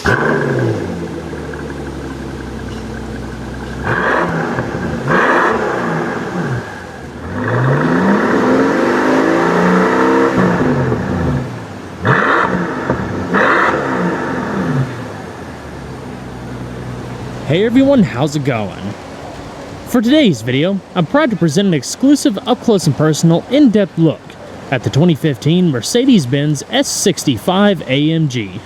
Hey everyone, how's it going? For today's video, I'm proud to present an exclusive up-close and personal in-depth look at the 2015 Mercedes-Benz S65 AMG.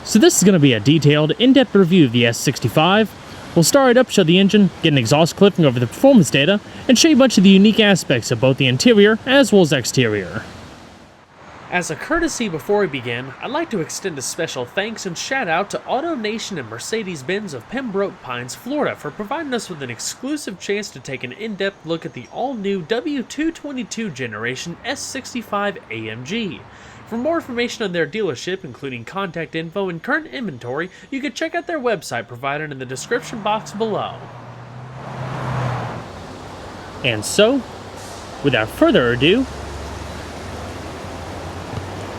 So this is going to be a detailed, in-depth review of the S65. We'll start it up, show the engine, get an exhaust clip and go over the performance data, and show you a bunch of the unique aspects of both the interior as well as exterior. As a courtesy before we begin, I'd like to extend a special thanks and shout out to AutoNation and Mercedes-Benz of Pembroke Pines, Florida for providing us with an exclusive chance to take an in-depth look at the all-new W222 generation S65 AMG. For more information on their dealership, including contact info and current inventory, you can check out their website provided in the description box below. And so, without further ado,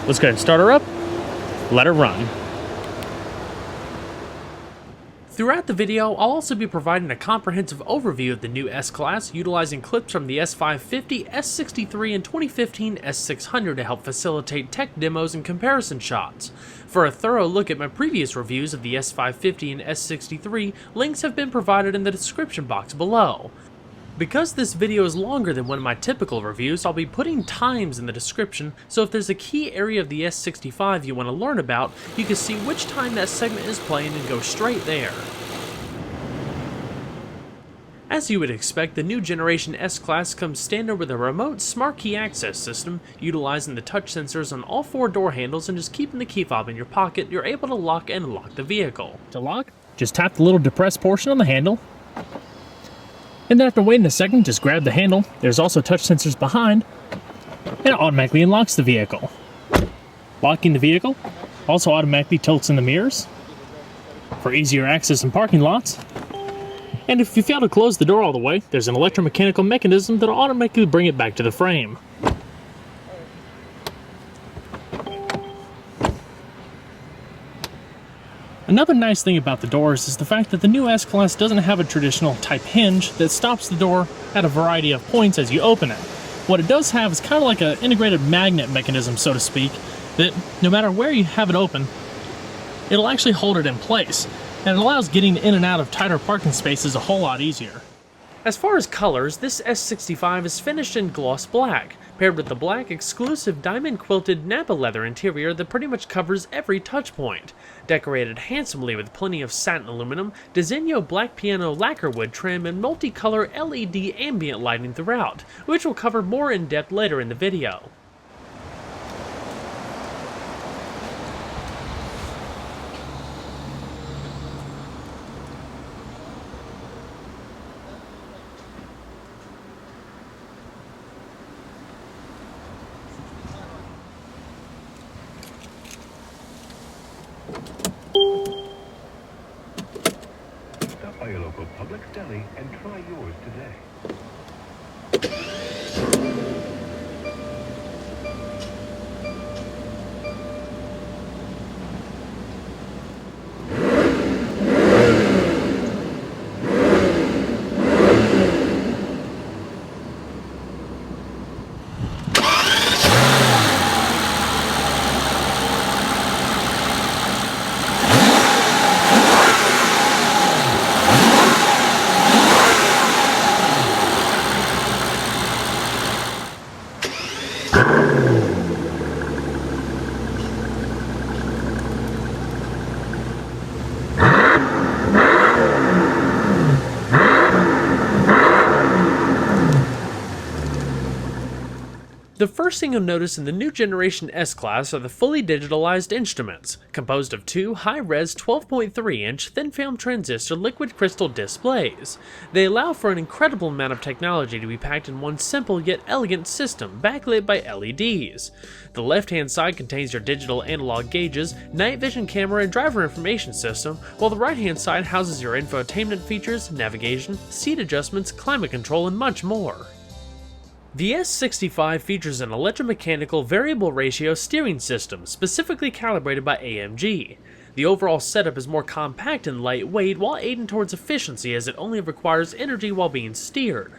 let's go ahead and start her up, let her run. Throughout the video, I'll also be providing a comprehensive overview of the new S-Class, utilizing clips from the S550, S63, and 2015 S600 to help facilitate tech demos and comparison shots. For a thorough look at my previous reviews of the S550 and S63, links have been provided in the description box below. Because this video is longer than one of my typical reviews, I'll be putting times in the description, so if there's a key area of the S65 you want to learn about, you can see which time that segment is playing and go straight there. As you would expect, the new generation S-Class comes standard with a remote smart key access system, utilizing the touch sensors on all four door handles and just keeping the key fob in your pocket, you're able to lock and unlock the vehicle. To lock, just tap the little depressed portion on the handle. And then after waiting a second, just grab the handle. There's also touch sensors behind, and it automatically unlocks the vehicle. Locking the vehicle also automatically tilts in the mirrors for easier access in parking lots. And if you fail to close the door all the way, there's an electromechanical mechanism that'll automatically bring it back to the frame. Another nice thing about the doors is the fact that the new S-Class doesn't have a traditional type hinge that stops the door at a variety of points as you open it. What it does have is kind of like an integrated magnet mechanism, so to speak, that no matter where you have it open, it'll actually hold it in place, and it allows getting in and out of tighter parking spaces a whole lot easier. As far as colors, this S65 is finished in gloss black, paired with the black exclusive diamond quilted Napa leather interior that pretty much covers every touch point. Decorated handsomely with plenty of satin aluminum, Diseño black piano lacquer wood trim, and multicolor LED ambient lighting throughout, which we'll cover more in depth later in the video. Stop by your local Publix deli and try yours today. The first thing you'll notice in the new generation S-Class are the fully digitalized instruments, composed of two high-res 12.3-inch thin-film transistor liquid crystal displays. They allow for an incredible amount of technology to be packed in one simple yet elegant system, backlit by LEDs. The left-hand side contains your digital analog gauges, night vision camera, and driver information system, while the right-hand side houses your infotainment features, navigation, seat adjustments, climate control, and much more. The S65 features an electromechanical variable ratio steering system specifically calibrated by AMG. The overall setup is more compact and lightweight while aiding towards efficiency as it only requires energy while being steered.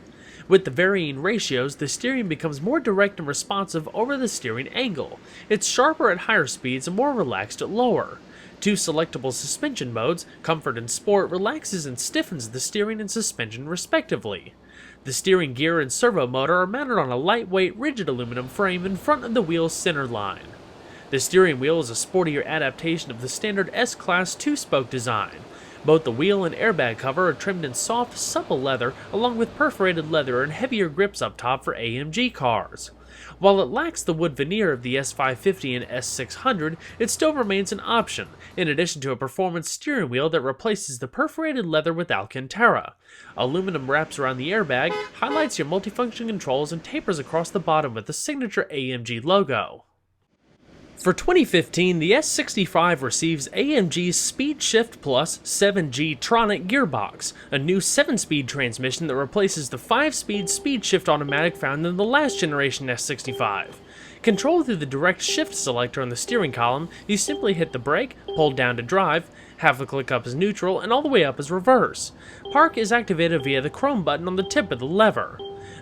With the varying ratios, the steering becomes more direct and responsive over the steering angle. It's sharper at higher speeds and more relaxed at lower. Two selectable suspension modes, Comfort and Sport, relaxes and stiffens the steering and suspension respectively. The steering gear and servo motor are mounted on a lightweight, rigid aluminum frame in front of the wheel's center line. The steering wheel is a sportier adaptation of the standard S-Class 2-spoke design. Both the wheel and airbag cover are trimmed in soft, supple leather, along with perforated leather and heavier grips up top for AMG cars. While it lacks the wood veneer of the S550 and S600, it still remains an option, in addition to a performance steering wheel that replaces the perforated leather with Alcantara. Aluminum wraps around the airbag, highlights your multifunction controls, and tapers across the bottom with the signature AMG logo. For 2015, the S65 receives AMG's Speed Shift Plus 7G Tronic gearbox, a new 7-speed transmission that replaces the 5-speed speed shift automatic found in the last generation S65. Controlled through the direct shift selector on the steering column, you simply hit the brake, hold down to drive, half a click up is neutral, and all the way up is reverse. Park is activated via the chrome button on the tip of the lever.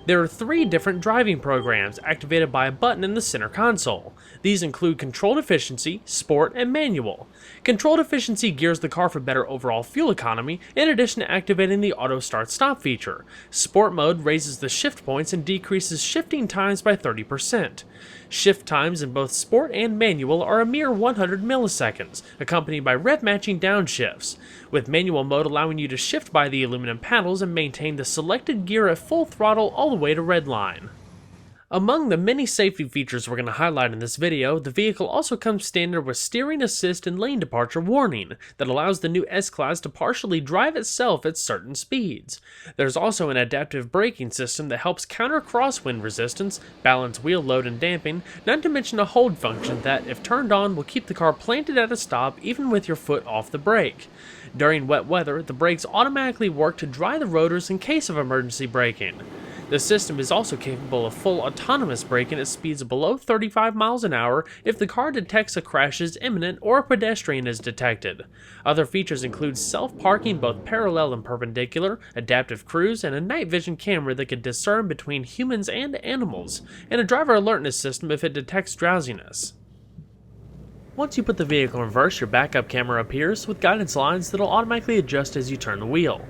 There are 3 different driving programs activated by a button in the center console. These include Controlled Efficiency, Sport, and Manual. Controlled Efficiency gears the car for better overall fuel economy, in addition to activating the Auto Start-Stop feature. Sport Mode raises the shift points and decreases shifting times by 30%. Shift times in both Sport and Manual are a mere 100 milliseconds, accompanied by rev-matching downshifts, with Manual Mode allowing you to shift by the aluminum paddles and maintain the selected gear at full throttle all the way to redline. Among the many safety features we're going to highlight in this video, the vehicle also comes standard with steering assist and lane departure warning that allows the new S-Class to partially drive itself at certain speeds. There's also an adaptive braking system that helps counter crosswind resistance, balance wheel load and damping, not to mention a hold function that, if turned on, will keep the car planted at a stop even with your foot off the brake. During wet weather, the brakes automatically work to dry the rotors in case of emergency braking. The system is also capable of full autonomous braking at speeds below 35 miles an hour if the car detects a crash is imminent or a pedestrian is detected. Other features include self-parking both parallel and perpendicular, adaptive cruise, and a night vision camera that can discern between humans and animals, and a driver alertness system if it detects drowsiness. Once you put the vehicle in reverse, your backup camera appears with guidance lines that will automatically adjust as you turn the wheel.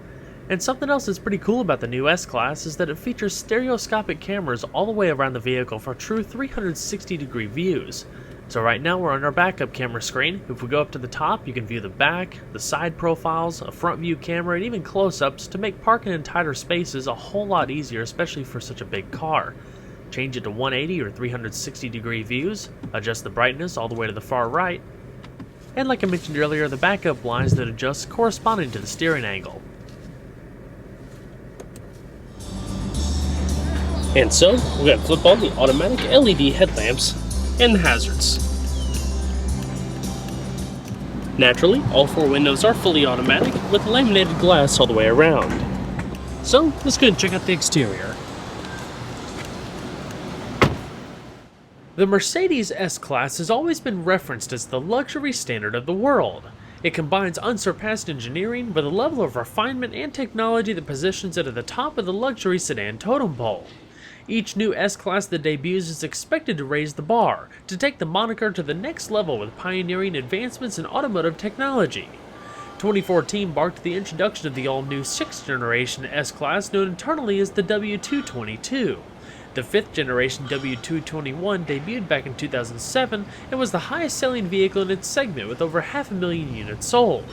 And something else that's pretty cool about the new S-Class is that it features stereoscopic cameras all the way around the vehicle for true 360-degree views. So right now we're on our backup camera screen. If we go up to the top, you can view the back, the side profiles, a front view camera, and even close-ups to make parking in tighter spaces a whole lot easier, especially for such a big car. Change it to 180 or 360-degree views, adjust the brightness all the way to the far right, and like I mentioned earlier, the backup blinds that adjust corresponding to the steering angle. And so, we're going to flip on the automatic LED headlamps and the hazards. Naturally, all 4 windows are fully automatic with laminated glass all the way around. So, let's go and check out the exterior. The Mercedes S-Class has always been referenced as the luxury standard of the world. It combines unsurpassed engineering with a level of refinement and technology that positions it at the top of the luxury sedan totem pole. Each new S-Class that debuts is expected to raise the bar, to take the moniker to the next level with pioneering advancements in automotive technology. 2014 marked the introduction of the all-new 6th generation S-Class known internally as the W222. The 5th generation W221 debuted back in 2007 and was the highest selling vehicle in its segment with over 500,000 units sold.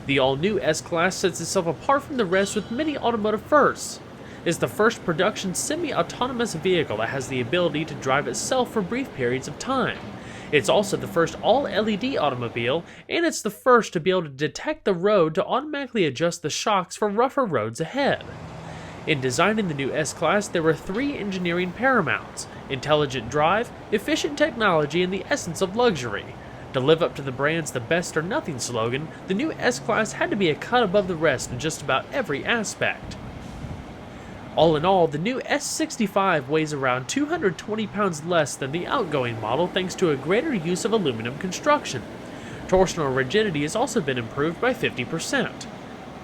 The all-new S-Class sets itself apart from the rest with many automotive firsts. It's the first production semi-autonomous vehicle that has the ability to drive itself for brief periods of time. It's also the first all-LED automobile, and it's the first to be able to detect the road to automatically adjust the shocks for rougher roads ahead. In designing the new S-Class, there were 3 engineering paramounts: intelligent drive, efficient technology, and the essence of luxury. To live up to the brand's "the best or nothing" slogan, the new S-Class had to be a cut above the rest in just about every aspect. All in all, the new S65 weighs around 220 pounds less than the outgoing model thanks to a greater use of aluminum construction. Torsional rigidity has also been improved by 50%.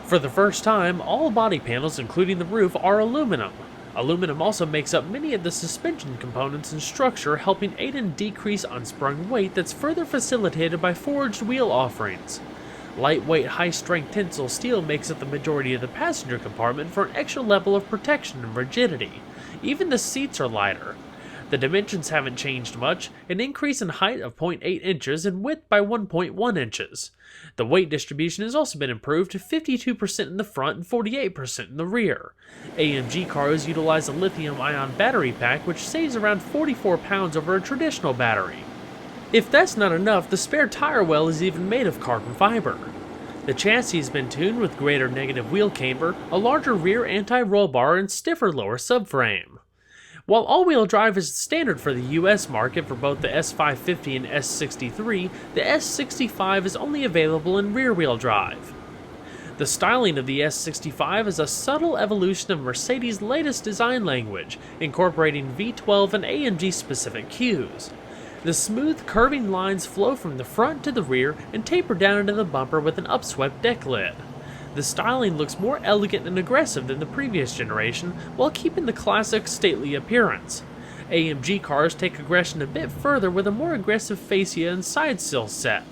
For the first time, all body panels, including the roof, are aluminum. Aluminum also makes up many of the suspension components and structure, helping aid in decrease unsprung weight that's further facilitated by forged wheel offerings. Lightweight, high-strength tensile steel makes up the majority of the passenger compartment for an extra level of protection and rigidity. Even the seats are lighter. The dimensions haven't changed much, an increase in height of 0.8 inches and width by 1.1 inches. The weight distribution has also been improved to 52% in the front and 48% in the rear. AMG cars utilize a lithium-ion battery pack which saves around 44 pounds over a traditional battery. If that's not enough, the spare tire well is even made of carbon fiber. The chassis has been tuned with greater negative wheel camber, a larger rear anti-roll bar, and stiffer lower subframe. While all-wheel drive is standard for the US market for both the S550 and S63, the S65 is only available in rear-wheel drive. The styling of the S65 is a subtle evolution of Mercedes' latest design language, incorporating V12 and AMG-specific cues. The smooth, curving lines flow from the front to the rear and taper down into the bumper with an upswept deck lid. The styling looks more elegant and aggressive than the previous generation, while keeping the classic, stately appearance. AMG cars take aggression a bit further with a more aggressive fascia and side sill set.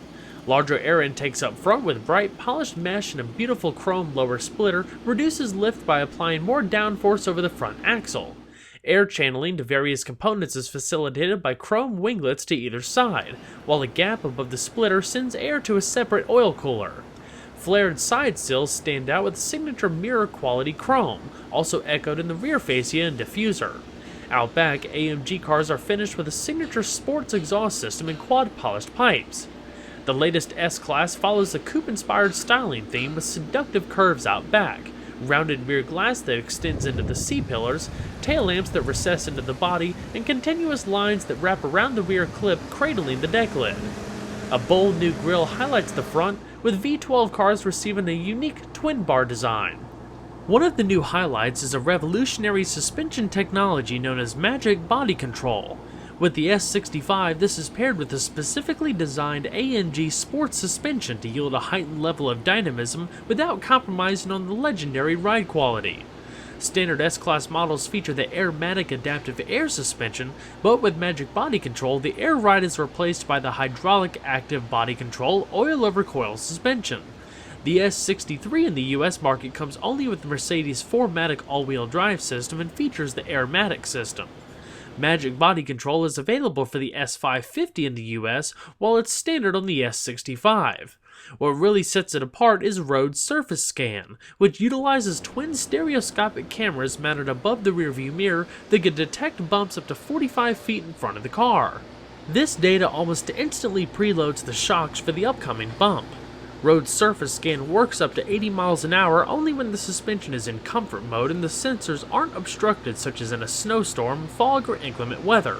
Larger air intakes up front with bright, polished mesh and a beautiful chrome lower splitter reduces lift by applying more downforce over the front axle. Air channeling to various components is facilitated by chrome winglets to either side, while a gap above the splitter sends air to a separate oil cooler. Flared side sills stand out with signature mirror quality chrome, also echoed in the rear fascia and diffuser. Out back, AMG cars are finished with a signature sports exhaust system and quad polished pipes. The latest S-Class follows the coupe-inspired styling theme with seductive curves out back, rounded rear glass that extends into the C-pillars, tail lamps that recess into the body, and continuous lines that wrap around the rear clip cradling the deck lid. A bold new grille highlights the front, with V12 cars receiving a unique twin-bar design. One of the new highlights is a revolutionary suspension technology known as Magic Body Control. With the S65, this is paired with a specifically designed AMG sports suspension to yield a heightened level of dynamism without compromising on the legendary ride quality. Standard S-Class models feature the Airmatic adaptive air suspension, but with Magic Body Control, the air ride is replaced by the hydraulic active body control oil-over-coil suspension. The S63 in the US market comes only with the Mercedes 4MATIC all-wheel drive system and features the Airmatic system. Magic Body Control is available for the S550 in the US, while it's standard on the S65. What really sets it apart is Road Surface Scan, which utilizes twin stereoscopic cameras mounted above the rearview mirror that can detect bumps up to 45 feet in front of the car. This data almost instantly preloads the shocks for the upcoming bump. Road Surface Scan works up to 80 miles an hour only when the suspension is in comfort mode and the sensors aren't obstructed, such as in a snowstorm, fog, or inclement weather.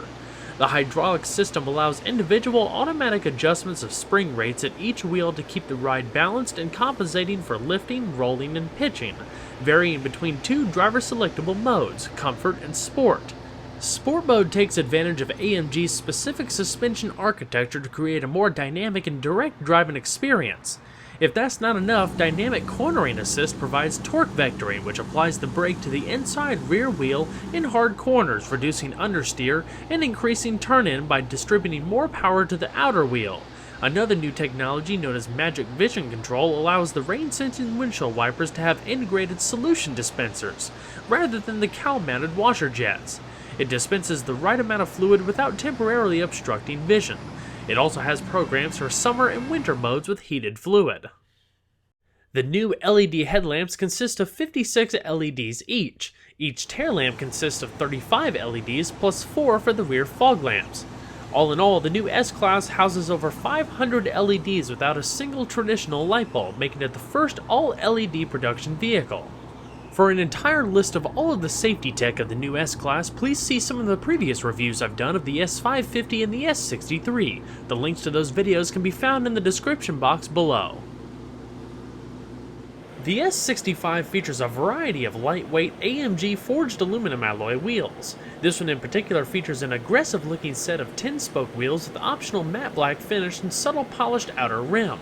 The hydraulic system allows individual automatic adjustments of spring rates at each wheel to keep the ride balanced and compensating for lifting, rolling, and pitching, varying between two driver-selectable modes, Comfort and Sport. Sport mode takes advantage of AMG's specific suspension architecture to create a more dynamic and direct driving experience. If that's not enough, Dynamic Cornering Assist provides torque vectoring, which applies the brake to the inside rear wheel in hard corners, reducing understeer and increasing turn-in by distributing more power to the outer wheel. Another new technology known as Magic Vision Control allows the rain-sensing windshield wipers to have integrated solution dispensers, rather than the cowl-mounted washer jets. It dispenses the right amount of fluid without temporarily obstructing vision. It also has programs for summer and winter modes with heated fluid. The new LED headlamps consist of 56 LEDs each. Each tail lamp consists of 35 LEDs plus 4 for the rear fog lamps. All in all, the new S-Class houses over 500 LEDs without a single traditional light bulb, making it the first all-LED production vehicle. For an entire list of all of the safety tech of the new S-Class, please see some of the previous reviews I've done of the S550 and the S63. The links to those videos can be found in the description box below. The S65 features a variety of lightweight AMG forged aluminum alloy wheels. This one in particular features an aggressive looking set of 10-spoke wheels with optional matte black finish and subtle polished outer rim.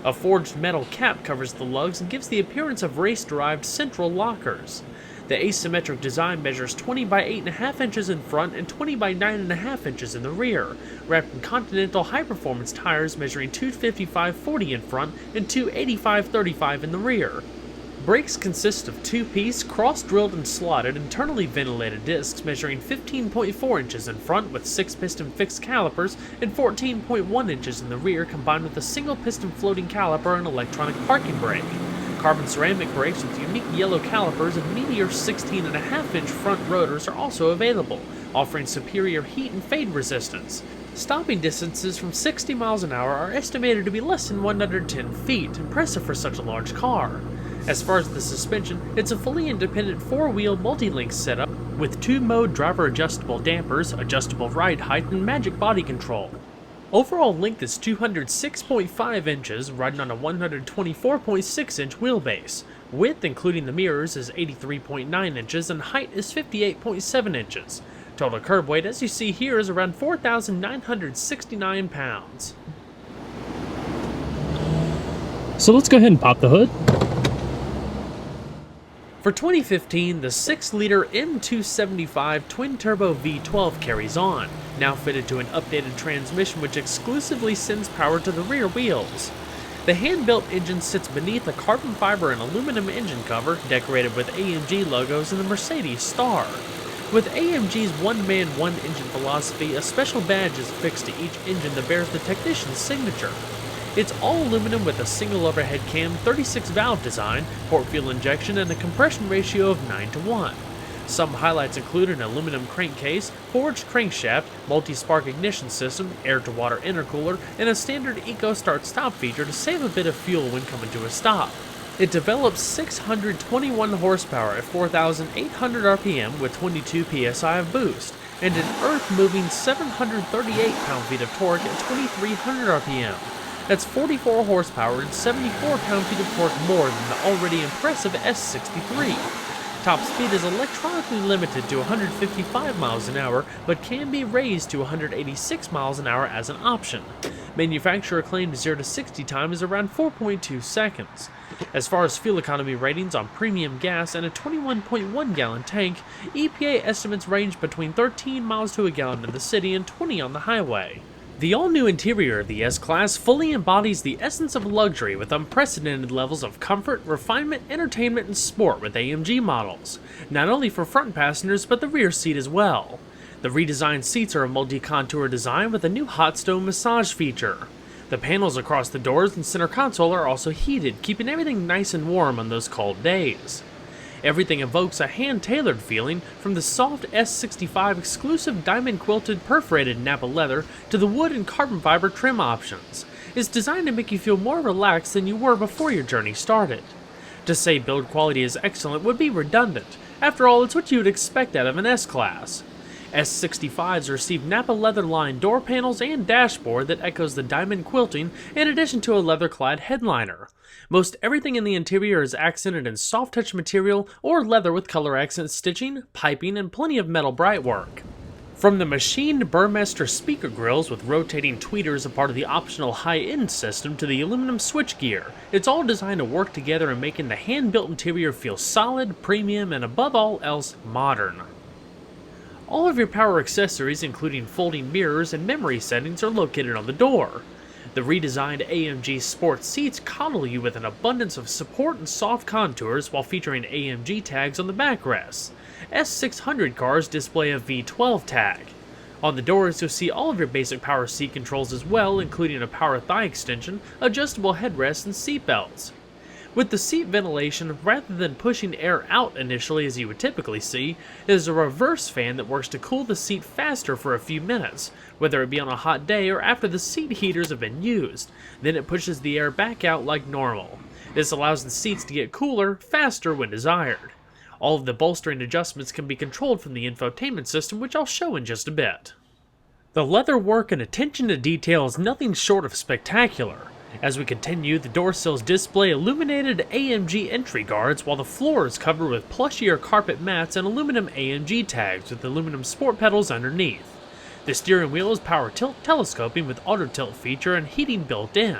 A forged metal cap covers the lugs and gives the appearance of race-derived central lockers. The asymmetric design measures 20 by 8.5 inches in front and 20 by 9.5 inches in the rear, wrapped in Continental high-performance tires measuring 255/40 in front and 285/35 in the rear. Brakes consist of two-piece, cross-drilled and slotted, internally ventilated discs measuring 15.4 inches in front with 6-piston fixed calipers and 14.1 inches in the rear, combined with a single-piston floating caliper and electronic parking brake. Carbon ceramic brakes with unique yellow calipers and Meteor 16.5-inch front rotors are also available, offering superior heat and fade resistance. Stopping distances from 60 miles an hour are estimated to be less than 110 feet, impressive for such a large car. As far as the suspension, it's a fully independent 4-wheel multi-link setup with 2-mode driver adjustable dampers, adjustable ride height, and magic body control. Overall length is 206.5 inches, riding on a 124.6-inch wheelbase. Width, including the mirrors, is 83.9 inches, and height is 58.7 inches. Total curb weight, as you see here, is around 4,969 pounds. So let's go ahead and pop the hood. For 2015, the 6-liter M275 twin-turbo V12 carries on, now fitted to an updated transmission which exclusively sends power to the rear wheels. The hand-built engine sits beneath a carbon fiber and aluminum engine cover decorated with AMG logos and the Mercedes star. With AMG's one-man, one-engine philosophy, a special badge is affixed to each engine that bears the technician's signature. It's all aluminum with a single overhead cam, 36-valve design, port fuel injection, and a compression ratio of 9:1. Some highlights include an aluminum crankcase, forged crankshaft, multi-spark ignition system, air-to-water intercooler, and a standard Eco Start-Stop feature to save a bit of fuel when coming to a stop. It develops 621 horsepower at 4,800 RPM with 22 psi of boost, and an earth-moving 738 pound-feet of torque at 2,300 RPM. That's 44 horsepower and 74 pound-feet of torque more than the already impressive S63. Top speed is electronically limited to 155 miles an hour, but can be raised to 186 miles an hour as an option. Manufacturer claimed 0 to 60 time is around 4.2 seconds. As far as fuel economy ratings on premium gas and a 21.1 gallon tank, EPA estimates range between 13 miles to a gallon in the city and 20 on the highway. The all-new interior of the S-Class fully embodies the essence of luxury with unprecedented levels of comfort, refinement, entertainment, and sport with AMG models, not only for front passengers but the rear seat as well. The redesigned seats are a multi-contour design with a new hot stone massage feature. The panels across the doors and center console are also heated, keeping everything nice and warm on those cold days. Everything evokes a hand-tailored feeling, from the soft S65 exclusive diamond-quilted perforated Napa leather to the wood and carbon fiber trim options. It's designed to make you feel more relaxed than you were before your journey started. To say build quality is excellent would be redundant. After all, it's what you would expect out of an S-Class. S65s receive Napa leather-lined door panels and dashboard that echoes the diamond quilting, in addition to a leather-clad headliner. Most everything in the interior is accented in soft-touch material or leather with color accent stitching, piping, and plenty of metal brightwork. From the machined Burmester speaker grills with rotating tweeters a part of the optional high-end system to the aluminum switchgear, it's all designed to work together in making the hand-built interior feel solid, premium, and above all else, modern. All of your power accessories, including folding mirrors and memory settings, are located on the door. The redesigned AMG Sport seats coddle you with an abundance of support and soft contours while featuring AMG tags on the backrests. S600 cars display a V12 tag. On the doors, you'll see all of your basic power seat controls as well, including a power thigh extension, adjustable headrests, and seat belts. With the seat ventilation, rather than pushing air out initially as you would typically see, there's a reverse fan that works to cool the seat faster for a few minutes, whether it be on a hot day or after the seat heaters have been used. Then it pushes the air back out like normal. This allows the seats to get cooler faster when desired. All of the bolstering adjustments can be controlled from the infotainment system, which I'll show in just a bit. The leather work and attention to detail is nothing short of spectacular. As we continue, the door sills display illuminated AMG entry guards, while the floor is covered with plushier carpet mats and aluminum AMG tags with aluminum sport pedals underneath. The steering wheel is power tilt telescoping with auto tilt feature and heating built in.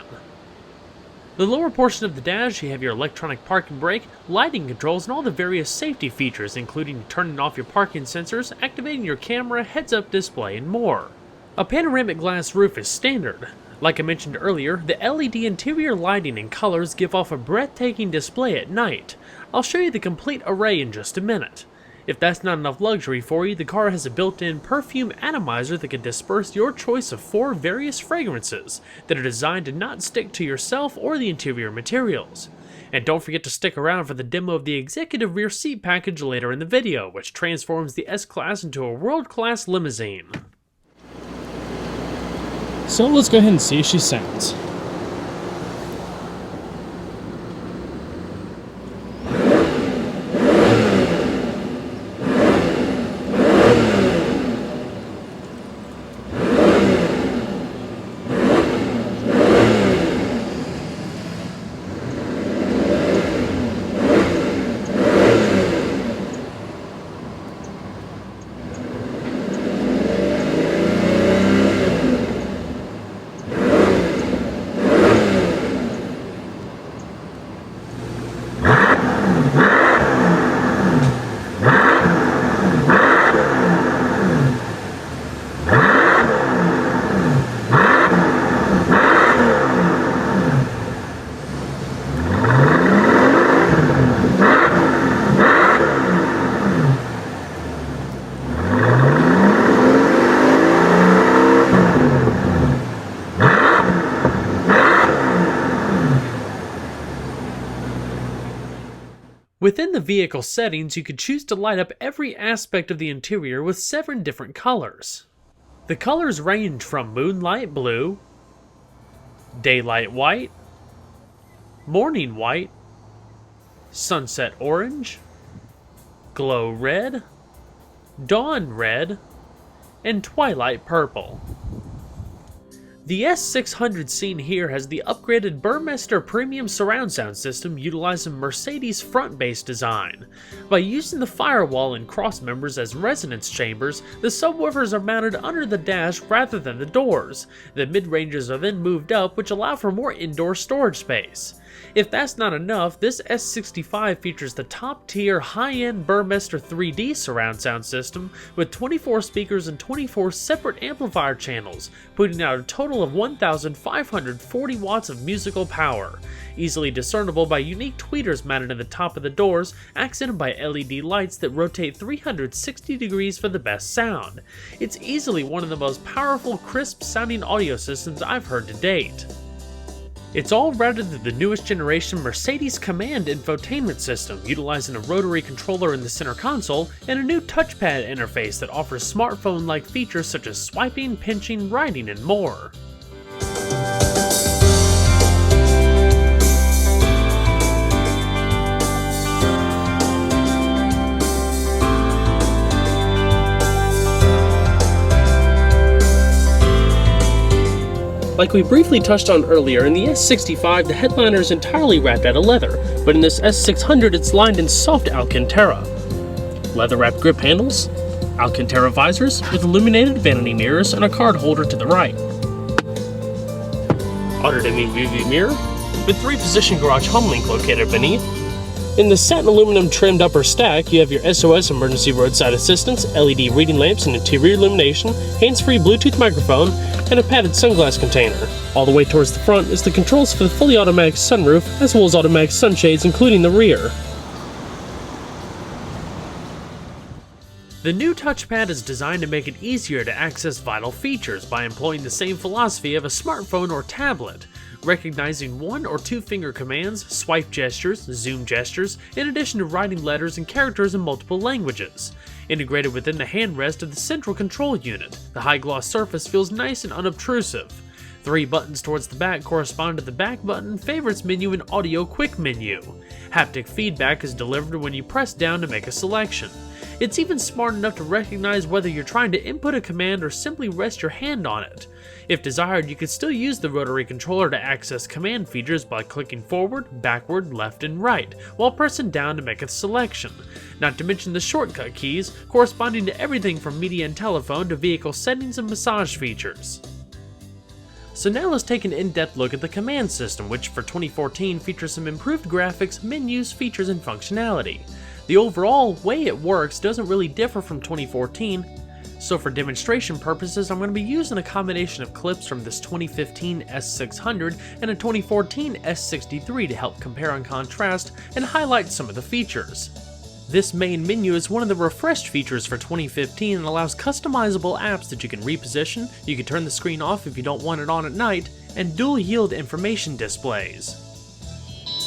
The lower portion of the dash, you have your electronic parking brake, lighting controls, and all the various safety features, including turning off your parking sensors, activating your camera, heads-up display, and more. A panoramic glass roof is standard. Like I mentioned earlier, the LED interior lighting and colors give off a breathtaking display at night. I'll show you the complete array in just a minute. If that's not enough luxury for you, the car has a built-in perfume atomizer that can disperse your choice of 4 various fragrances that are designed to not stick to yourself or the interior materials. And don't forget to stick around for the demo of the executive rear seat package later in the video, which transforms the S-Class into a world-class limousine. So let's go ahead and see if she sounds. Within the vehicle settings, you could choose to light up every aspect of the interior with 7 different colors. The colors range from moonlight blue, daylight white, morning white, sunset orange, glow red, dawn red, and twilight purple. The S600 seen here has the upgraded Burmester premium surround sound system utilizing Mercedes front-based design. By using the firewall and cross members as resonance chambers, the subwoofers are mounted under the dash rather than the doors. The mid-ranges are then moved up, which allow for more indoor storage space. If that's not enough, this S65 features the top-tier high-end Burmester 3D surround sound system with 24 speakers and 24 separate amplifier channels, putting out a total of 1,540 watts of musical power, easily discernible by unique tweeters mounted in the top of the doors, accented by LED lights that rotate 360 degrees for the best sound. It's easily one of the most powerful, crisp-sounding audio systems I've heard to date. It's all routed through the newest generation Mercedes Command infotainment system, utilizing a rotary controller in the center console and a new touchpad interface that offers smartphone-like features such as swiping, pinching, writing, and more. Like we briefly touched on earlier, in the S65 the headliner is entirely wrapped out of leather, but in this S600 it's lined in soft Alcantara. Leather-wrapped grip handles, Alcantara visors with illuminated vanity mirrors and a card holder to the right. Auto-dimming rearview mirror with 3-position garage hum link located beneath. In the satin aluminum trimmed upper stack, you have your SOS emergency roadside assistance, LED reading lamps and interior illumination, hands-free Bluetooth microphone, and a padded sunglass container. All the way towards the front is the controls for the fully automatic sunroof, as well as automatic sunshades, including the rear. The new touchpad is designed to make it easier to access vital features by employing the same philosophy of a smartphone or tablet, recognizing 1 or 2 finger commands, swipe gestures, zoom gestures, in addition to writing letters and characters in multiple languages. Integrated within the handrest of the central control unit, the high-gloss surface feels nice and unobtrusive. 3 buttons towards the back correspond to the back button, favorites menu, and audio quick menu. Haptic feedback is delivered when you press down to make a selection. It's even smart enough to recognize whether you're trying to input a command or simply rest your hand on it. If desired, you could still use the rotary controller to access command features by clicking forward, backward, left, and right, while pressing down to make a selection. Not to mention the shortcut keys, corresponding to everything from media and telephone to vehicle settings and massage features. So now let's take an in-depth look at the command system, which for 2014 features some improved graphics, menus, features, and functionality. The overall way it works doesn't really differ from 2014, so for demonstration purposes I'm going to be using a combination of clips from this 2015 S600 and a 2014 S63 to help compare and contrast and highlight some of the features. This main menu is one of the refreshed features for 2015 and allows customizable apps that you can reposition, you can turn the screen off if you don't want it on at night, and dual yield information displays.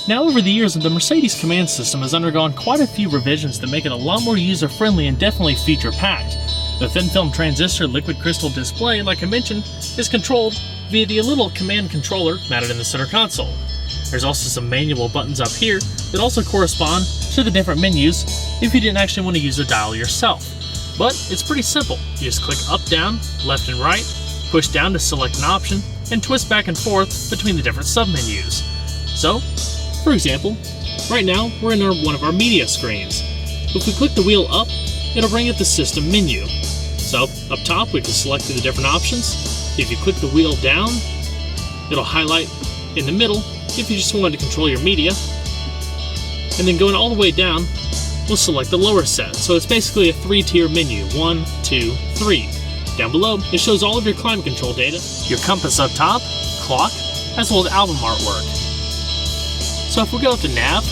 Now over the years, the Mercedes command system has undergone quite a few revisions that make it a lot more user-friendly and definitely feature-packed. The thin film transistor liquid crystal display, like I mentioned, is controlled via the little command controller mounted in the center console. There's also some manual buttons up here that also correspond to the different menus if you didn't actually want to use the dial yourself. But it's pretty simple. You just click up, down, left and right, push down to select an option, and twist back and forth between the different submenus. So, for example, right now we're in one of our media screens. If we click the wheel up, it'll bring up the system menu. So, up top we can select through the different options. If you click the wheel down, it'll highlight in the middle if you just wanted to control your media. And then going all the way down, we'll select the lower set. So it's basically a 3-tier menu, 1, 2, 3. Down below, it shows all of your climate control data, your compass up top, clock, as well as album artwork. So if we go up to nav,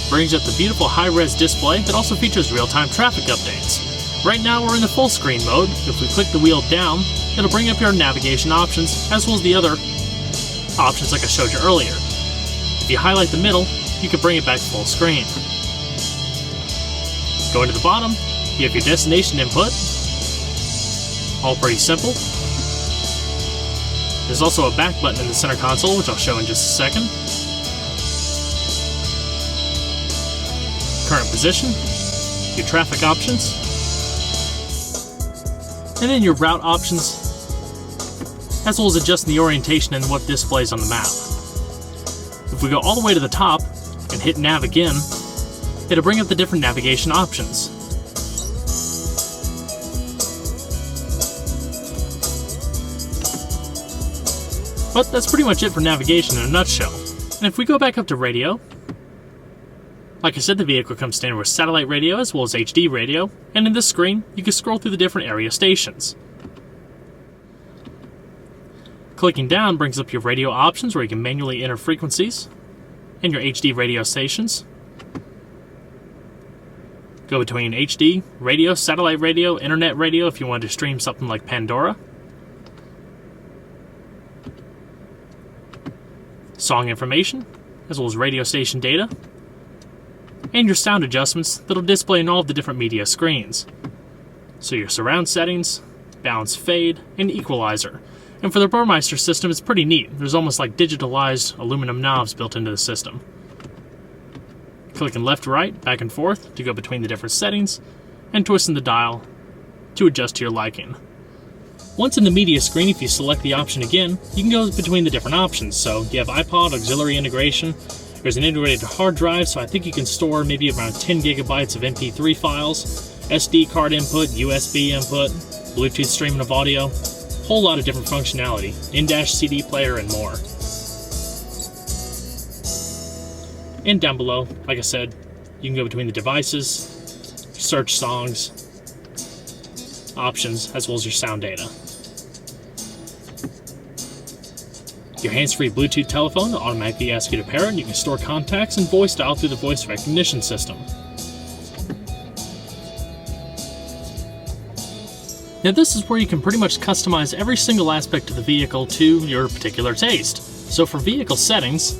brings up the beautiful high-res display that also features real-time traffic updates. Right now we're in the full screen mode. If we click the wheel down, it'll bring up your navigation options, as well as the other options like I showed you earlier. If you highlight the middle, you can bring it back to full screen. Going to the bottom, you have your destination input. All pretty simple. There's also a back button in the center console, which I'll show in just a second. Current position, your traffic options, and then your route options, as well as adjusting the orientation and what displays on the map. If we go all the way to the top and hit nav again, it'll bring up the different navigation options. But that's pretty much it for navigation in a nutshell. And if we go back up to radio, like I said, the vehicle comes standard with satellite radio as well as HD radio, and in this screen, you can scroll through the different area stations. Clicking down brings up your radio options where you can manually enter frequencies and your HD radio stations. Go between HD, radio, satellite radio, internet radio if you want to stream something like Pandora. Song information, as well as radio station data. And your sound adjustments that'll display in all of the different media screens. So your surround settings, balance fade, and equalizer. And for the Burmeister system, it's pretty neat. There's almost like digitalized aluminum knobs built into the system. Clicking left, right, back and forth to go between the different settings, and twisting the dial to adjust to your liking. Once in the media screen, if you select the option again, you can go between the different options. So you have iPod auxiliary integration. There's an integrated hard drive, so I think you can store maybe around 10 gigabytes of MP3 files, SD card input, USB input, Bluetooth streaming of audio. Whole lot of different functionality, in-dash CD player and more. And down below, like I said, you can go between the devices, search songs, options, as well as your sound data. Your hands-free Bluetooth telephone will automatically ask you to pair it, and you can store contacts and voice dial through the voice recognition system. Now this is where you can pretty much customize every single aspect of the vehicle to your particular taste. So for vehicle settings,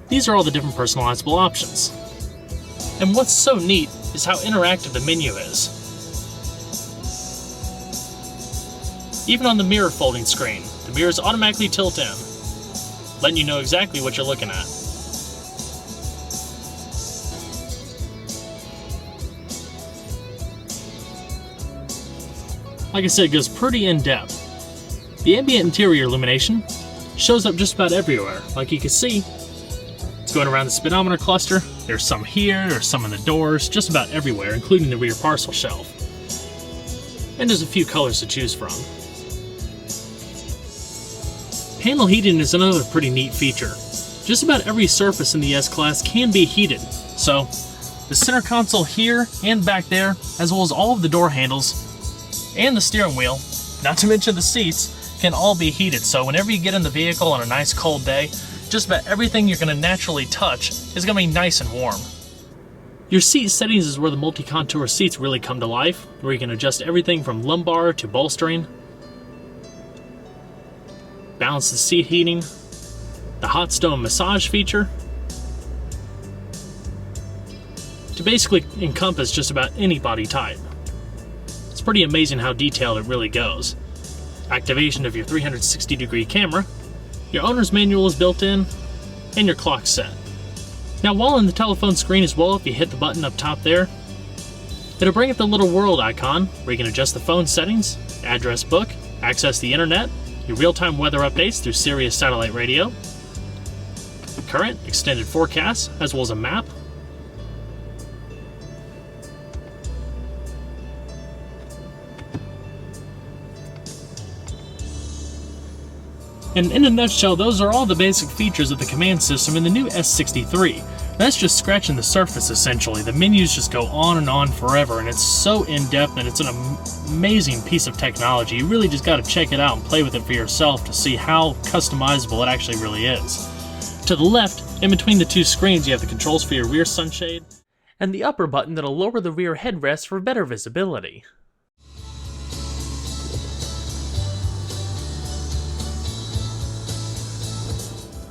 these are all the different personalizable options. And what's so neat is how interactive the menu is. Even on the mirror folding screen, the mirrors automatically tilt in, letting you know exactly what you're looking at. like I said, it goes pretty in depth. The ambient interior illumination shows up just about everywhere. Like you can see, it's going around the speedometer cluster. There's some here, there's some in the doors, just about everywhere, including the rear parcel shelf. And there's a few colors to choose from. Panel heating is another pretty neat feature. Just about every surface in the S-Class can be heated, so the center console here and back there, as well as all of the door handles and the steering wheel, not to mention the seats, can all be heated. So whenever you get in the vehicle on a nice cold day, just about everything you're going to naturally touch is going to be nice and warm. Your seat settings is where the multi-contour seats really come to life, where you can adjust everything from lumbar to bolstering, balance the seat heating, the hot stone massage feature, to basically encompass just about any body type. It's pretty amazing how detailed it really goes. Activation of your 360-degree camera, your owner's manual is built in, and your clock's set. Now while in the telephone screen as well, if you hit the button up top there, it'll bring up the little world icon where you can adjust the phone settings, address book, access the internet, your real-time weather updates through Sirius satellite radio, current, extended forecasts, as well as a map. And in a nutshell, those are all the basic features of the command system in the new S63. That's just scratching the surface essentially. The menus just go on and on forever, and it's so in-depth and it's an amazing piece of technology. You really just got to check it out and play with it for yourself to see how customizable it actually really is. To the left, in between the two screens, you have the controls for your rear sunshade, and the upper button that'll lower the rear headrest for better visibility.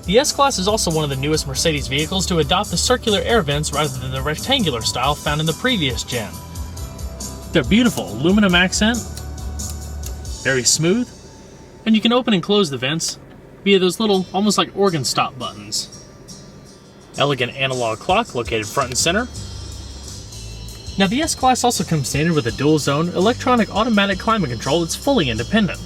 The S-Class is also one of the newest Mercedes vehicles to adopt the circular air vents rather than the rectangular style found in the previous gen. They're beautiful, aluminum accent, very smooth, and you can open and close the vents via those little, almost like organ stop buttons. Elegant analog clock located front and center. Now the S-Class also comes standard with a dual-zone electronic automatic climate control that's fully independent.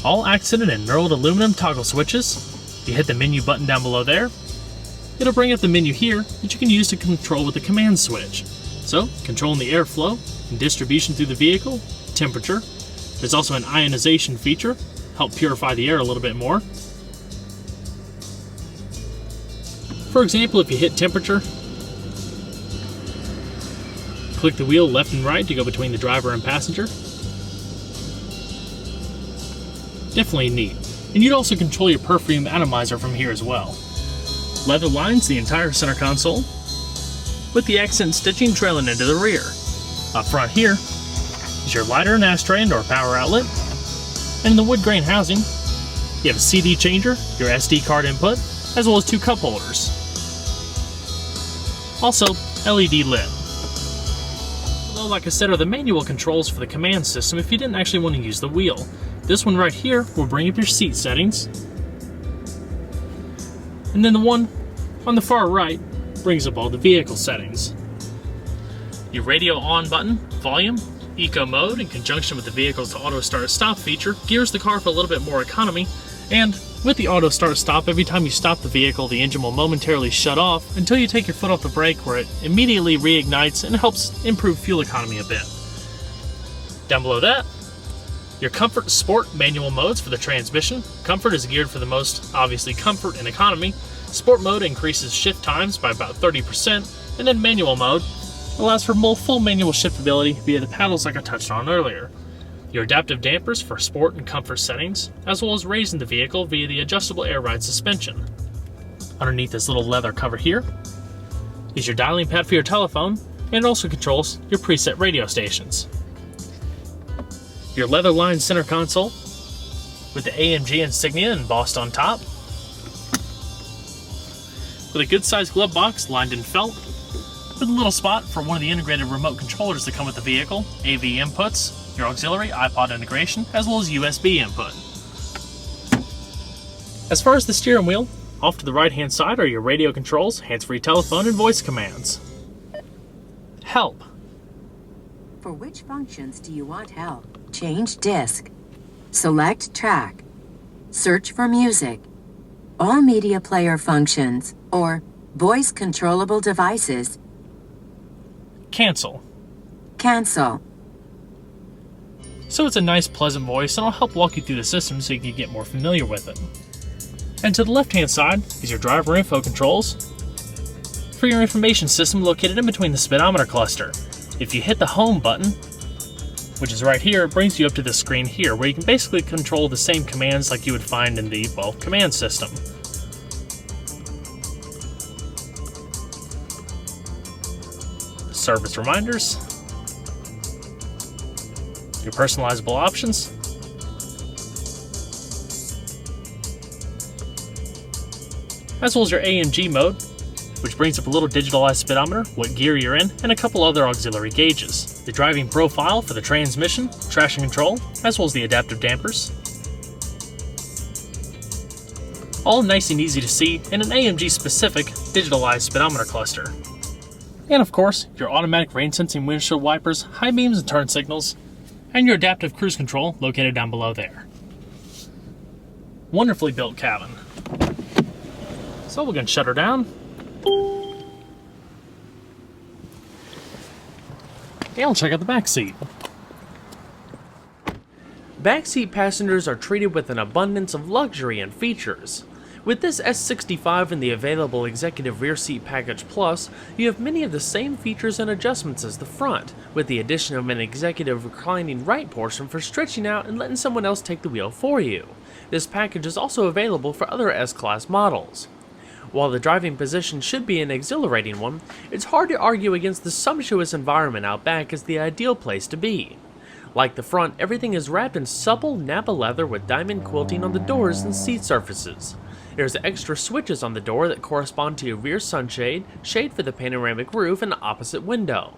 All accented in knurled aluminum toggle switches. You hit the menu button down below there, it'll bring up the menu here that you can use to control with the command switch. So, controlling the airflow and distribution through the vehicle, temperature. There's also an ionization feature, help purify the air a little bit more. For example, if you hit temperature, click the wheel left and right to go between the driver and passenger. Definitely neat. And you'd also control your perfume atomizer from here as well. Leather lines the entire center console, with the accent stitching trailing into the rear. Up front here is your lighter and ashtray and or power outlet. And in the wood grain housing, you have a CD changer, your SD card input, as well as two cup holders. Also, LED lid. Although, like I said, are the manual controls for the command system if you didn't actually want to use the wheel. This one right here will bring up your seat settings. And then the one on the far right brings up all the vehicle settings. Your radio on button, volume, eco mode in conjunction with the vehicle's auto start stop feature gears the car for a little bit more economy, and with the auto start stop, every time you stop the vehicle, the engine will momentarily shut off until you take your foot off the brake, where it immediately reignites and helps improve fuel economy a bit. Down below that, your Comfort Sport manual modes for the transmission. Comfort is geared for the most, obviously, comfort and economy. Sport mode increases shift times by about 30%, and then manual mode allows for more full manual shiftability via the paddles like I touched on earlier. Your adaptive dampers for sport and comfort settings, as well as raising the vehicle via the adjustable air ride suspension. Underneath this little leather cover here is your dialing pad for your telephone, and it also controls your preset radio stations. Your leather-lined center console with the AMG insignia embossed on top, with a good-sized glove box lined in felt, with a little spot for one of the integrated remote controllers that come with the vehicle, AV inputs, your auxiliary iPod integration, as well as USB input. As far as the steering wheel, off to the right-hand side are your radio controls, hands-free telephone, and voice commands. Help. For which functions do you want help? Change disc. Select track. Search for music. All media player functions, or voice controllable devices. Cancel. Cancel. So it's a nice, pleasant voice, and I'll help walk you through the system so you can get more familiar with it. And to the left-hand side is your driver info controls for your information system located in between the speedometer cluster. If you hit the home button, which is right here, it brings you up to this screen here, where you can basically control the same commands like you would find in the, well, command system. Service reminders, your personalizable options, as well as your AMG mode, which brings up a little digitalized speedometer, what gear you're in, and a couple other auxiliary gauges. The driving profile for the transmission, traction control, as well as the adaptive dampers. All nice and easy to see in an AMG-specific digitalized speedometer cluster. And of course, your automatic rain-sensing windshield wipers, high beams and turn signals, and your adaptive cruise control located down below there. Wonderfully built cabin. So we're going to shut her down. And we'll check out the back seat. Backseat passengers are treated with an abundance of luxury and features. With this S65 and the available Executive Rear Seat Package Plus, you have many of the same features and adjustments as the front, with the addition of an executive reclining right portion for stretching out and letting someone else take the wheel for you. This package is also available for other S-Class models. While the driving position should be an exhilarating one, it's hard to argue against the sumptuous environment out back as the ideal place to be. Like the front, everything is wrapped in supple Napa leather with diamond quilting on the doors and seat surfaces. There's extra switches on the door that correspond to your rear sunshade, shade for the panoramic roof, and opposite window.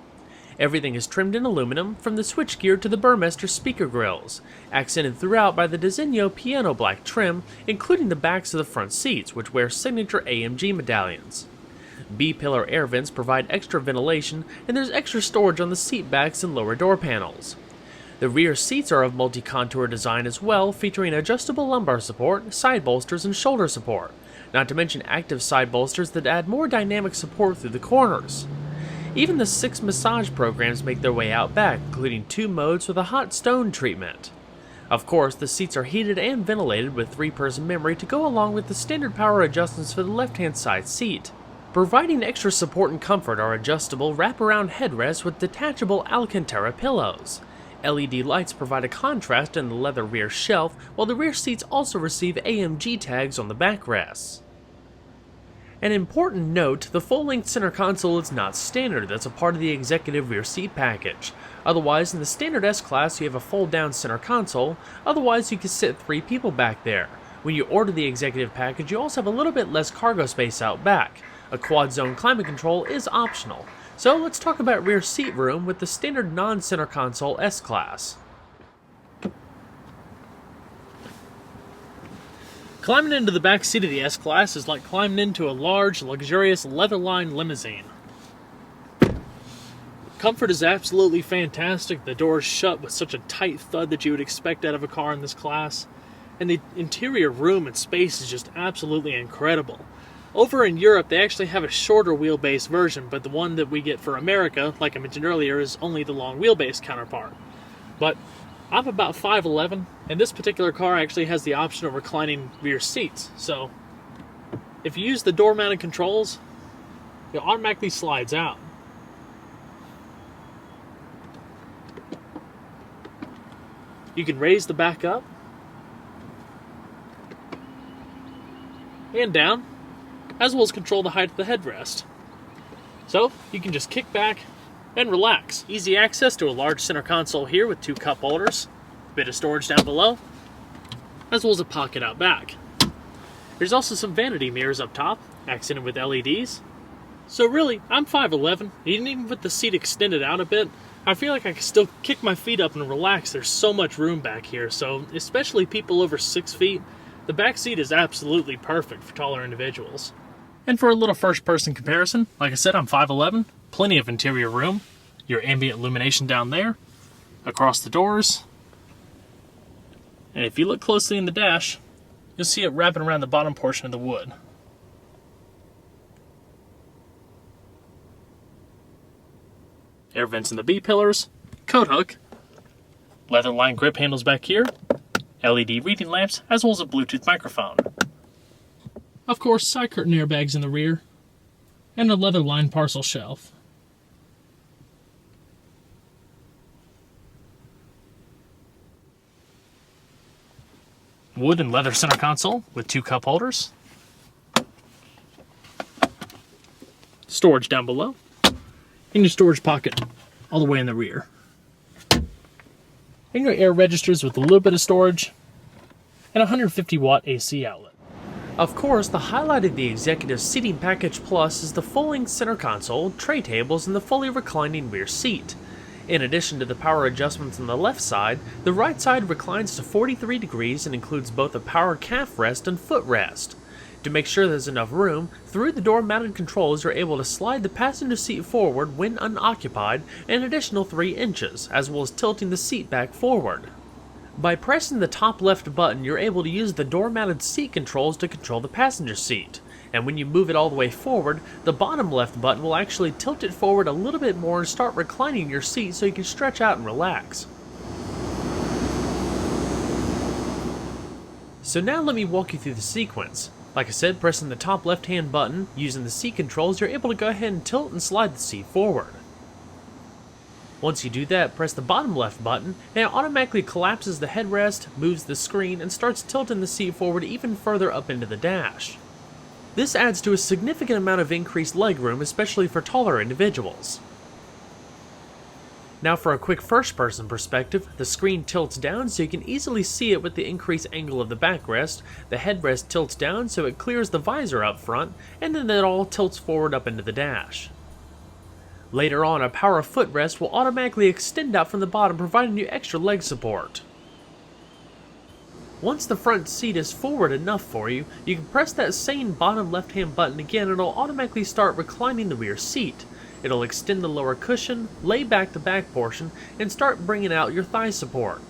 Everything is trimmed in aluminum, from the switchgear to the Burmester speaker grills, accented throughout by the Designo piano black trim, including the backs of the front seats, which wear signature AMG medallions. B-pillar air vents provide extra ventilation, and there's extra storage on the seat backs and lower door panels. The rear seats are of multi-contour design as well, featuring adjustable lumbar support, side bolsters, and shoulder support, not to mention active side bolsters that add more dynamic support through the corners. Even the 6 massage programs make their way out back, including 2 modes with a hot stone treatment. Of course, the seats are heated and ventilated with 3-person memory to go along with the standard power adjustments for the left-hand side seat. Providing extra support and comfort are adjustable wraparound headrests with detachable Alcantara pillows. LED lights provide a contrast in the leather rear shelf, while the rear seats also receive AMG tags on the backrests. An important note, the full-length center console is not standard, that's a part of the executive rear seat package. Otherwise, in the standard S-Class you have a fold-down center console, otherwise you can sit 3 people back there. When you order the executive package, you also have a little bit less cargo space out back. A quad-zone climate control is optional. So let's talk about rear seat room with the standard non-center console S-Class. Climbing into the back seat of the S-Class is like climbing into a large, luxurious, leather-lined limousine. Comfort is absolutely fantastic. The doors shut with such a tight thud that you would expect out of a car in this class. And the interior room and space is just absolutely incredible. Over in Europe, they actually have a shorter wheelbase version, but the one that we get for America, like I mentioned earlier, is only the long wheelbase counterpart. But I'm about 5'11", and this particular car actually has the option of reclining rear seats. So if you use the door-mounted controls, it automatically slides out. You can raise the back up and down, as well as control the height of the headrest. So you can just kick back and relax. Easy access to a large center console here with 2 cup holders, bit of storage down below, as well as a pocket out back. There's also some vanity mirrors up top, accented with LEDs. So really, I'm 5'11", and even with the seat extended out a bit, I feel like I can still kick my feet up and relax. There's so much room back here, so especially people over 6 feet, the back seat is absolutely perfect for taller individuals. And for a little first-person comparison, like I said, I'm 5'11", plenty of interior room, your ambient illumination down there, across the doors, And if you look closely in the dash, you'll see it wrapping around the bottom portion of the wood. Air vents in the B-pillars, coat hook, leather lined grip handles back here, LED reading lamps, as well as a Bluetooth microphone. Of course, side curtain airbags in the rear, and a leather lined parcel shelf. Wood and leather center console with 2 cup holders. Storage down below. And your storage pocket all the way in the rear. And your air registers with a little bit of storage. And a 150 watt AC outlet. Of course, the highlight of the Executive Seating Package Plus is the full-length center console, tray tables, and the fully reclining rear seat. In addition to the power adjustments on the left side, the right side reclines to 43 degrees and includes both a power calf rest and footrest. To make sure there's enough room, through the door mounted controls you're able to slide the passenger seat forward when unoccupied an additional 3 inches, as well as tilting the seat back forward. By pressing the top left button, you're able to use the door mounted seat controls to control the passenger seat. And when you move it all the way forward, the bottom left button will actually tilt it forward a little bit more and start reclining your seat so you can stretch out and relax. So now let me walk you through the sequence. Like I said, pressing the top left hand button, using the seat controls, you're able to go ahead and tilt and slide the seat forward. Once you do that, press the bottom left button, and it automatically collapses the headrest, moves the screen, and starts tilting the seat forward even further up into the dash. This adds to a significant amount of increased legroom, especially for taller individuals. Now for a quick first-person perspective, the screen tilts down so you can easily see it with the increased angle of the backrest, the headrest tilts down so it clears the visor up front, and then it all tilts forward up into the dash. Later on, a power footrest will automatically extend out from the bottom, providing you extra leg support. Once the front seat is forward enough for you, you can press that same bottom left-hand button again and it'll automatically start reclining the rear seat. It'll extend the lower cushion, lay back the back portion, and start bringing out your thigh support.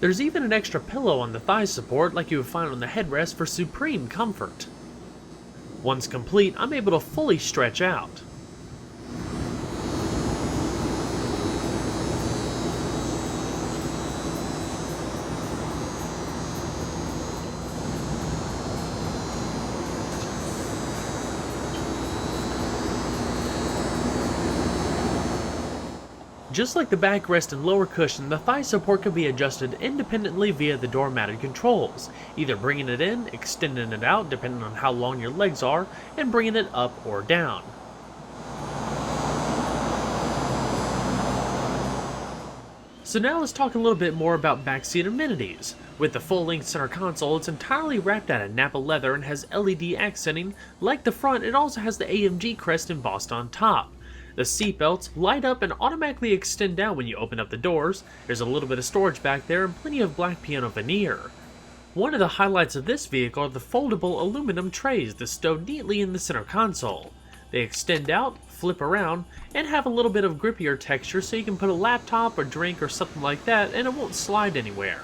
There's even an extra pillow on the thigh support like you would find on the headrest for supreme comfort. Once complete, I'm able to fully stretch out. Just like the backrest and lower cushion, the thigh support can be adjusted independently via the door-mounted controls, either bringing it in, extending it out depending on how long your legs are, and bringing it up or down. So now let's talk a little bit more about backseat amenities. With the full-length center console, it's entirely wrapped out of Napa leather and has LED accenting. Like the front, it also has the AMG crest embossed on top. The seatbelts light up and automatically extend down when you open up the doors. There's a little bit of storage back there and plenty of black piano veneer. One of the highlights of this vehicle are the foldable aluminum trays that stow neatly in the center console. They extend out, flip around, and have a little bit of grippier texture so you can put a laptop or drink or something like that and it won't slide anywhere.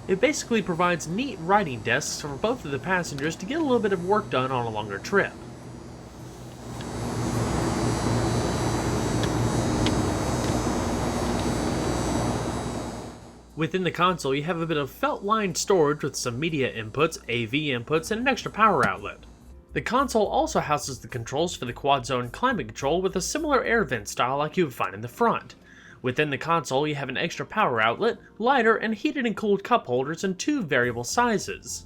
It basically provides neat writing desks for both of the passengers to get a little bit of work done on a longer trip. Within the console, you have a bit of felt-lined storage with some media inputs, AV inputs, and an extra power outlet. The console also houses the controls for the quad-zone climate control with a similar air vent style like you would find in the front. Within the console, you have an extra power outlet, lighter, and heated and cooled cup holders in 2 variable sizes.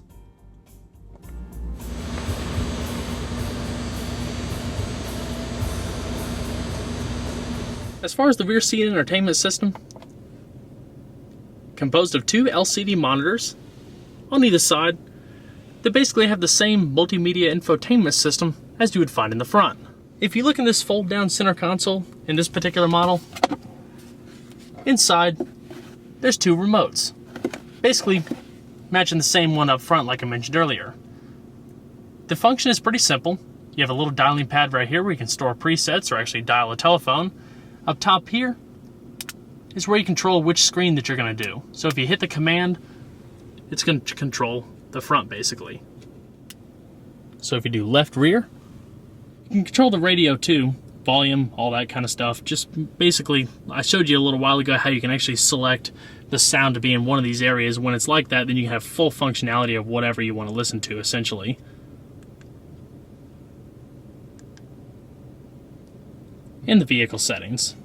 As far as the rear seat entertainment system, composed of 2 LCD monitors on either side that basically have the same multimedia infotainment system as you would find in the front. If you look in this fold down center console in this particular model, inside there's 2 remotes, basically matching the same one up front like I mentioned earlier. The function is pretty simple. You have a little dialing pad right here where you can store presets or actually dial a telephone. Up top here is where you control which screen that you're going to do. So if you hit the command It's going to control the front, basically. So if you do left, rear, you can control the radio too, volume, all that kind of stuff. Just basically, I showed you a little while ago how you can actually select the sound to be in one of these areas. When it's like that, then you have full functionality of whatever you want to listen to, essentially. In the vehicle settings,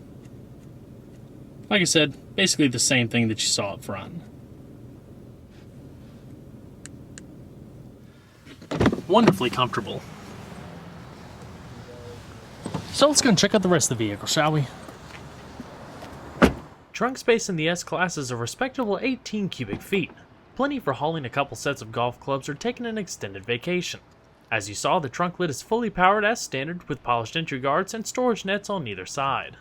like I said, basically the same thing that you saw up front. Wonderfully comfortable. So let's go and check out the rest of the vehicle, shall we? Trunk space in the S-Class is a respectable 18 cubic feet, plenty for hauling a couple sets of golf clubs or taking an extended vacation. As you saw, the trunk lid is fully powered as standard with polished entry guards and storage nets on either side.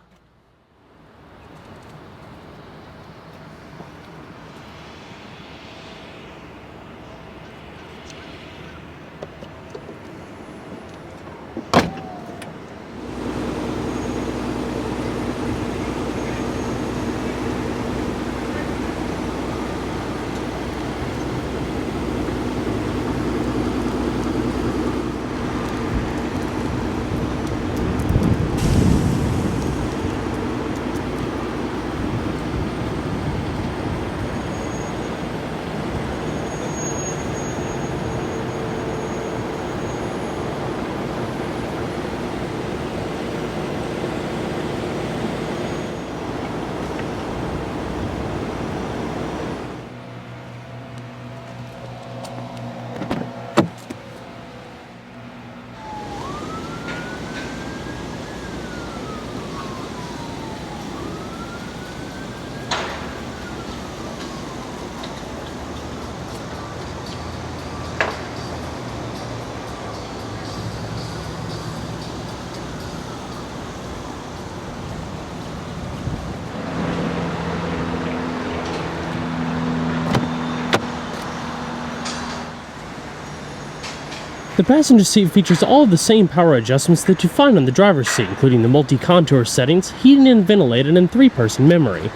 The passenger seat features all of the same power adjustments that you find on the driver's seat, including the multi-contour settings, heating and ventilated, and 3-person memory.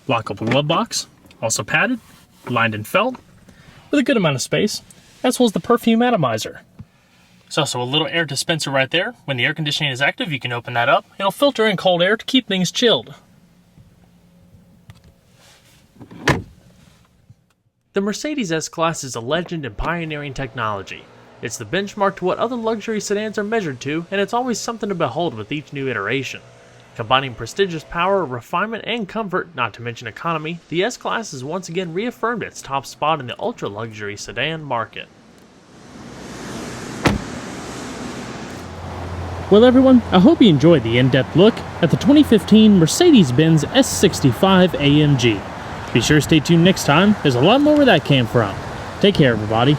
Lockable glove box, also padded, lined in felt, with a good amount of space, as well as the perfume atomizer. There's also a little air dispenser right there. When the air conditioning is active, you can open that up. It'll filter in cold air to keep things chilled. The Mercedes S-Class is a legend in pioneering technology. It's the benchmark to what other luxury sedans are measured to, and it's always something to behold with each new iteration. Combining prestigious power, refinement, and comfort, not to mention economy, the S-Class has once again reaffirmed its top spot in the ultra-luxury sedan market. Well everyone, I hope you enjoyed the in-depth look at the 2015 Mercedes-Benz S65 AMG. Be sure to stay tuned next time, there's a lot more where that came from. Take care everybody.